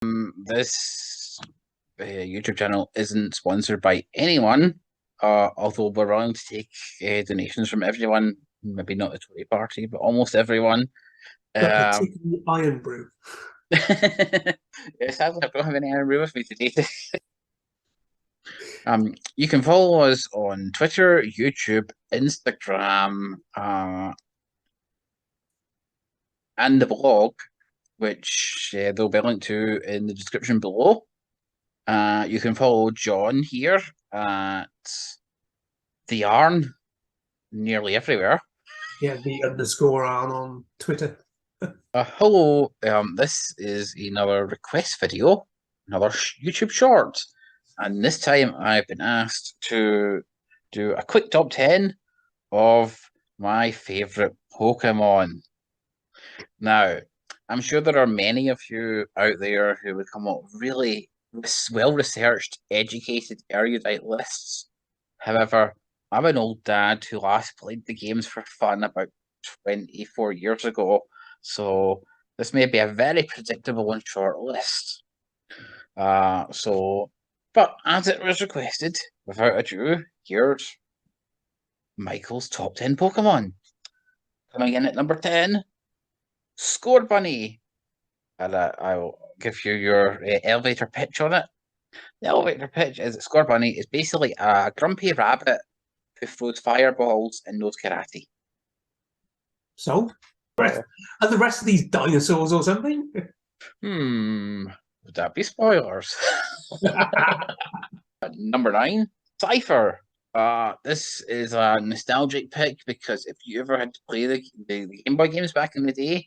This YouTube channel isn't sponsored by anyone, although we're willing to take donations from everyone. Maybe not the Tory party, but almost everyone. But particularly Iron Brew. Yeah, sadly, I don't have any Iron Brew with me today. You can follow us on Twitter, YouTube, Instagram, and the blog, which there'll be a link to in the description below. You can follow John here at the Yarn nearly everywhere. Yeah, the underscore on Twitter. Hello, this is another request video, another YouTube short, and this time I've been asked to do a quick top 10 of my favourite Pokemon. Now, I'm sure there are many of you out there who would come up with really well-researched, educated, erudite lists. However, I'm an old dad who last played the games for fun about 24 years ago, so this may be a very predictable and short list. But as it was requested, without ado, here's Michael's top 10 Pokemon. Coming in at number 10, Scorbunny. And I'll give you your elevator pitch on it. The elevator pitch is that Scorbunny is basically a grumpy rabbit who throws fireballs and knows karate. So, are the rest of these dinosaurs or something? Would that be spoilers? Number 9, Cypher. This is a nostalgic pick because if you ever had to play the Game Boy games back in the day,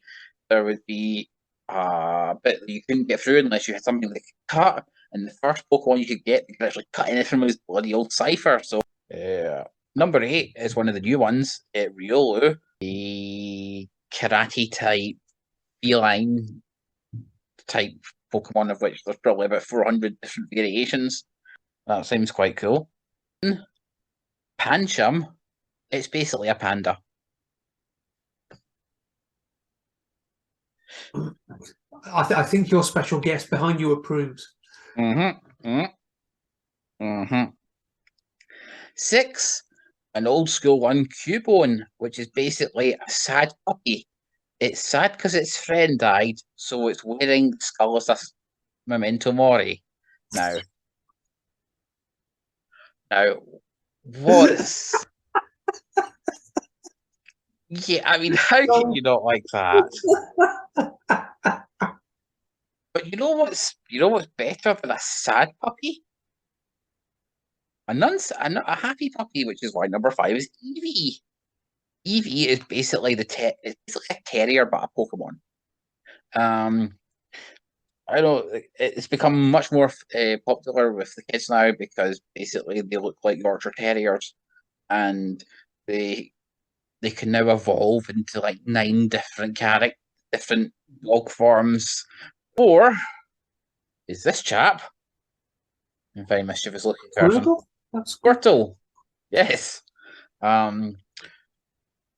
there would be a bit that you couldn't get through unless you had something like cut, and the first Pokemon you could get, you could actually cut anything was bloody old Cypher. So, number 8 is one of the new ones, Riolu, the karate type, feline type Pokemon, of which there's probably about 400 different variations. That seems quite cool. Pancham, it's basically a panda. I think your special guest behind you approves. 6, an old school one, Cubone, which is basically a sad puppy. It's sad because its friend died, so it's wearing the skull as a memento mori. Now, what's... Yeah, I mean, how can you not like that? But you know what's better than a sad puppy? A happy puppy, which is why number 5 is Eevee. Eevee is basically it's basically a terrier but a Pokemon. I know it's become much more popular with the kids now because basically they look like Yorkshire Terriers, and they can now evolve into like 9 different different dog forms. Or is this chap a very mischievous looking person? Squirtle. Yes.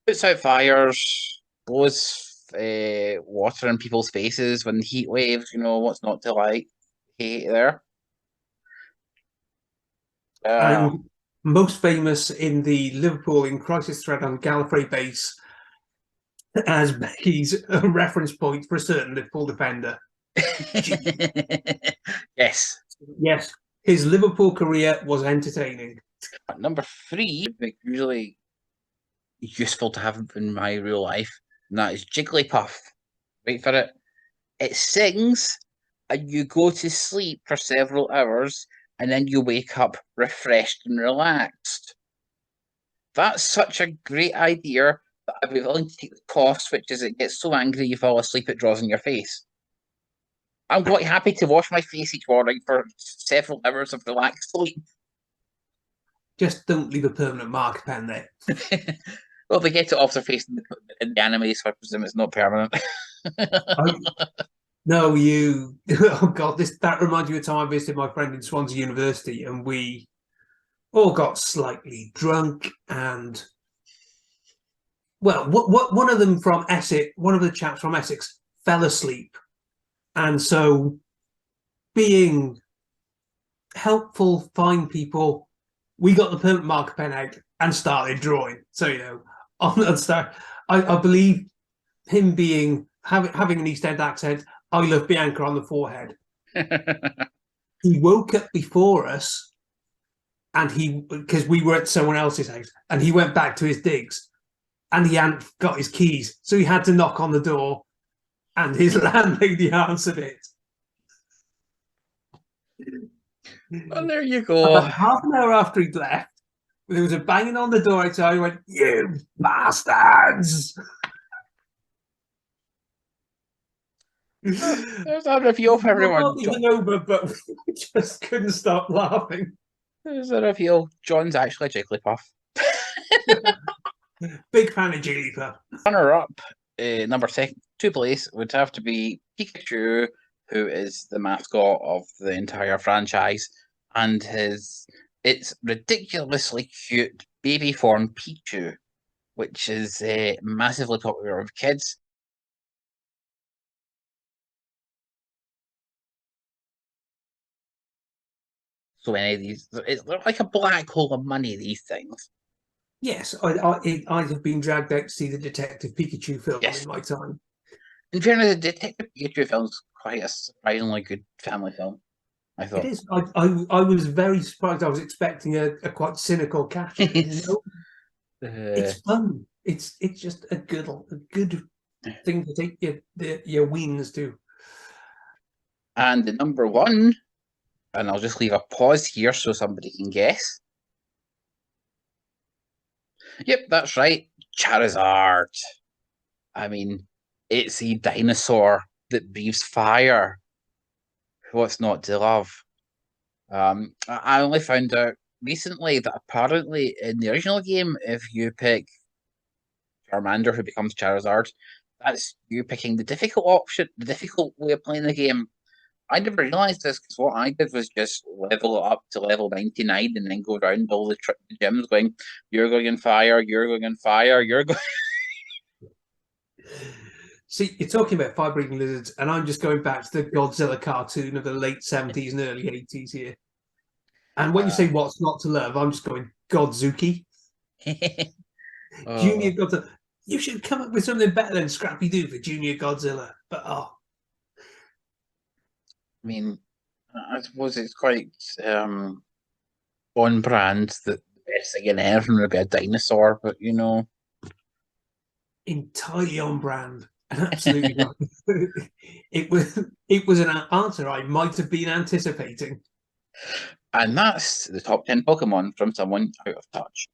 Puts out fires, blows water in people's faces when heat waves, what's not to like. Hate there. And most famous in the Liverpool in Crisis thread on Gallifrey base as Becky's reference point for a certain Liverpool defender. Yes. Yes. His Liverpool career was entertaining. Number 3, usually useful to have in my real life, and that is Jigglypuff. Wait for it. It sings, and you go to sleep for several hours, and then you wake up refreshed and relaxed. That's such a great idea that I'd be willing to take the cost, which is it gets so angry you fall asleep, it draws in your face. I'm quite happy to wash my face each morning for several hours of relaxed sleep. Just don't leave a permanent mark pen there. Well, they get it off their face in the anime, so I presume it's not permanent. No, you... Oh, God, that reminds me of the time I visited my friend in Swansea University, and we all got slightly drunk, and... Well, one of them from Essex, one of the chaps from Essex fell asleep. And so being helpful, fine people, we got the permanent marker pen out and started drawing. So, you know, on that start, I believe him being having an East End accent, I love Bianca on the forehead. He woke up before us, and because we were at someone else's house, and he went back to his digs, and he hadn't got his keys, so he had to knock on the door, and his landlady answered it. Well, there you go. About half an hour after he'd left, there was a banging on the door outside. He went, "You bastards!" There's a review for everyone. Over, but we just couldn't stop laughing. There's a review. John's actually a Jigglypuff. Big fan of Jigglypuff. Runner-up, number two place, would have to be Pikachu, who is the mascot of the entire franchise, and it's ridiculously cute baby form Pichu, which is massively popular with kids. So many of these, it's like a black hole of money, these things. Yes, I have been dragged out to see the Detective Pikachu film in my time. In fairness, the Detective Pikachu film is quite a surprisingly good family film, I thought. It is. I was very surprised. I was expecting a quite cynical catch. It's fun. It's just a good thing to take your weens to. And the number one, and I'll just leave a pause here so somebody can guess. Yep, that's right. Charizard. I mean, it's a dinosaur that breathes fire. What's not to love? I only found out recently that apparently in the original game, if you pick Charmander who becomes Charizard, that's you picking the difficult option, the difficult way of playing the game. I never realised this because what I did was just level it up to level 99 and then go around all the gyms going, you're going in fire, you're going in fire, you're going... See, you're talking about fire-breathing lizards, and I'm just going back to the Godzilla cartoon of the late 70s and early 80s here. And when you say what's not to love, I'm just going, Godzuki. Junior Godzilla. You should come up with something better than Scrappy-Doo for Junior Godzilla. But, I mean, I suppose it's quite on brand that the best thing in heaven would be a dinosaur, but you know. Entirely on brand. Absolutely not. It was an answer I might have been anticipating. And that's the top 10 Pokemon from someone out of touch.